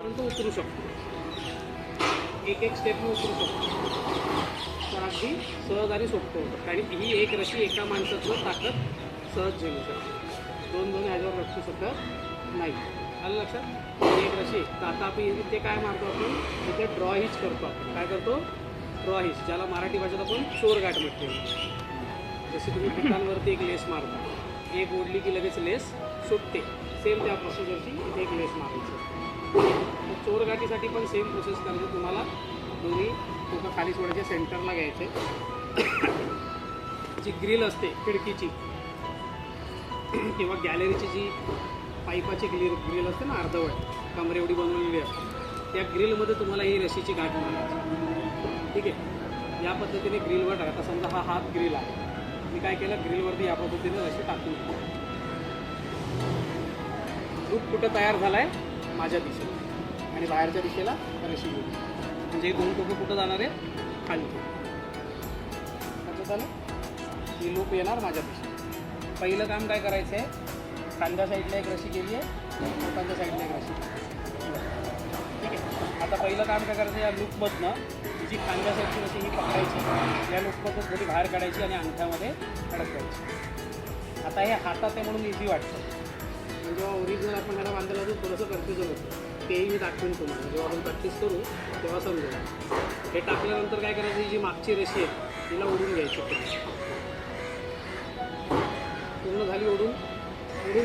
तो उतरू शकतो, एक एक स्टेपने उतरू शकतो. तर अगदी सहज आणि सोपं होतं. आणि ही एक रशी एका माणसाचं ताकद सहज झेलू शकते. दोन ह्याच्यावर लक्षू शकत नाही. आलं लक्षात? एक रशी. तर आता आपण इथे काय मारतो, आपण इथे ड्रॉ हिच करतो. आपण काय करतो? ड्रॉ हिच, ज्याला मराठी भाषेत आपण चोरगाठ म्हणतो. जसे तुम्ही पिकांवरती एक लेस मारता, एक ओढली की लगेच लेस सुटते. सेम त्या प्रोसिजरची इथे एक लेस मारायचं. चोरगाठीसाठी पण सेम प्रोसेस करायचं. तुम्हाला दोन्ही टोकं खाली सोडायचे, सेंटरला घ्यायचे. जी ग्रिल असते खिडकीची किंवा गॅलरीची, जी पाईपाची ग्रिल असते ना, अर्धवट कमरे एवढी बनवलेली असते, त्या ग्रिलमध्ये तुम्हाला ही रशीची गाठ मारायची. ठीक आहे? या पद्धतीने ग्रिलवर टाका. आता समजा हा हात ग्रिल आहे, मी काय केलं, ग्रिलवरती या पद्धतीने रशी टाकून लूप कुठं तयार झाला आहे? माझ्या दिशेला, आणि बाहेरच्या दिशेला रशी गेली. म्हणजे हे दोन टोकं कुठं जाणार आहे? खाली. कसं झालं? ही लूप येणार माझ्या दिशेला. पहिलं काम काय करायचं आहे, खांद्या साईडला एक रशी गेली आहे, टोकांच्या साईडला एक रशी. ठीक आहे? आता पहिलं काम काय करायचं, या लूपमधनं जी खांद्या साईडची रशी ही पकडायची, या लूपमधनं थोडी बाहेर काढायची आणि अंगठ्यामध्ये अडकवायची. आता हे हातात आहे म्हणून इझी वाटतं, म्हणजे जेव्हा ओरिजिनल आपण ह्याला बांधायला होतो थोडंसं कन्फ्युजन होतं. तेही मी दाखवेन तुम्हाला, जेव्हा आपण प्रॅक्टिस करू तेव्हा समजेल. हे टाकल्यानंतर काय करायचं, जी मागची रशी आहे तिला ओढून घ्यायची. पूर्ण झाली ओढून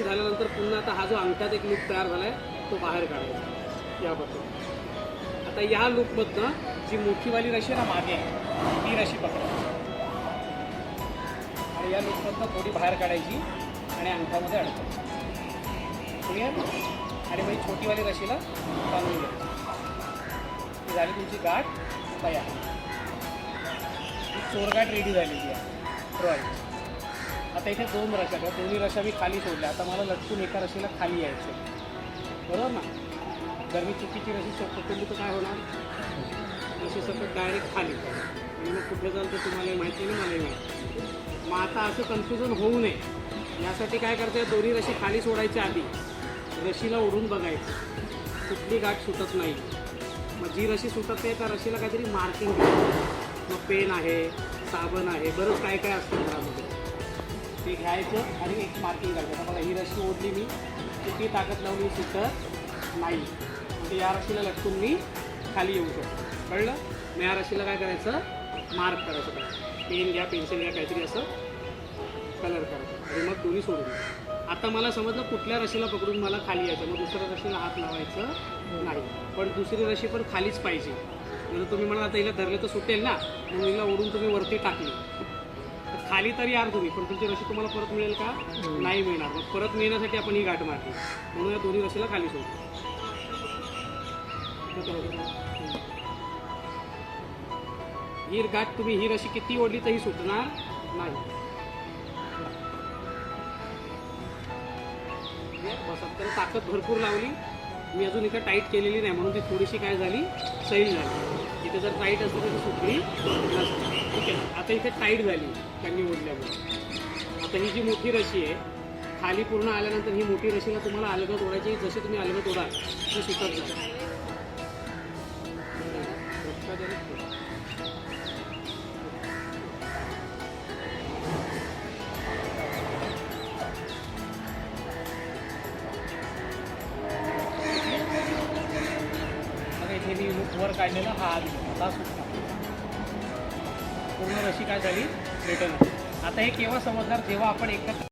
झाल्यानंतर पुन्हा आता हा जो अंगठ्यात एक लूप तयार झाला आहे तो बाहेर काढायचा या पद्धतीने. आता या लूपमधनं जी मोठीवाली रशी आहे ना मागे, ती रशी पकडायची आणि या लूपमधनं थोडी बाहेर काढायची आणि अंगठ्यामध्ये अडकायची. क्लिअर? आणि मग छोटीवाली रशीला बांधून घ्यायची. झाली तुमची गाठ तयार. ही चोरगाठ रेडी झालेली आहे ड्रॉ. आता इथे दोन रशा आहेत, दोन्ही रशा मी खाली सोडल्या. आता मला लटकून एका रशीला खाली यायचं, बरोबर ना? जर मी चुकीची रशी पकडली तर काय होणार? रशी सकट डायरेक्ट खाली, आणि मग कुठे जाल तर तुम्हालाही माहिती नाही, मलाही माहिती. मग आता असं कन्फ्युजन होऊ नये यासाठी काय करते, दोन्ही रशी खाली सोडायच्या आधी रशीला ओढून बघायचं कुठली गाठ सुटत नाही. मग जी रशी सुटत आहे त्या रशीला काहीतरी मार्किंग घ्यायचं. मग पेन आहे, साबण आहे, बरंच काय काय असतं घरामध्ये, ते घ्यायचं आणि एक मार्किंग करायचं. आता बघा, ही रशी ओढली मी, किती ताकद लावली, सुटत नाही. म्हणजे या रशीला लटकून मी खाली येऊ शकतो. कळलं? मग या रशीला काय करायचं, मार्क करायचं. पेन घ्या, पेन्सिल घ्या, काहीतरी असं कलर करायचं आणि मग दोन्ही सोडून द्या. आता मला समजलं कुठल्या रशीला पकडून मला खाली यायचं. मग दुसऱ्या रशीला हात लावायचं नाही, पण दुसरी रशी पण खालीच पाहिजे. म्हणजे तुम्ही मला आता हिला धरले तर सुटेल ना, म्हणून हिला ओढून तुम्ही वरती टाकली तर खाली तरी यार तुम्ही, पण तुमची रशी तुम्हाला परत मिळेल का? नाही मिळणार. मग परत मिळण्यासाठी आपण ही गाठ मारली, म्हणून या दोन्ही रशीला खाली सोडतो. ही गाठ तुम्ही, ही रशी किती ओढली तरी सुटणार नाही. बस आता ताकद भरपूर लावली मी, अजून इथं टाईट केलेली नाही म्हणून ती थोडीशी काय झाली, सैल झाली. इथे जर टाईट असते तर ती सुटली नसते. ठीक आहे? आता इथे टाईट झाली त्यांनी ओढल्यामुळे. आता ही जी मोठी रशी आहे खाली पूर्ण आल्यानंतर ही मोठी रशीला तुम्हाला अलगद ओढायची. जशी तुम्ही अलगद ओढाल ती सुटत नाही. इथे मी वर काढलेला हा आता सुटला, पूर्ण रशी काय झाली, रिटर्न. आता हे केव्हा समजणार, जेव्हा आपण एकत्र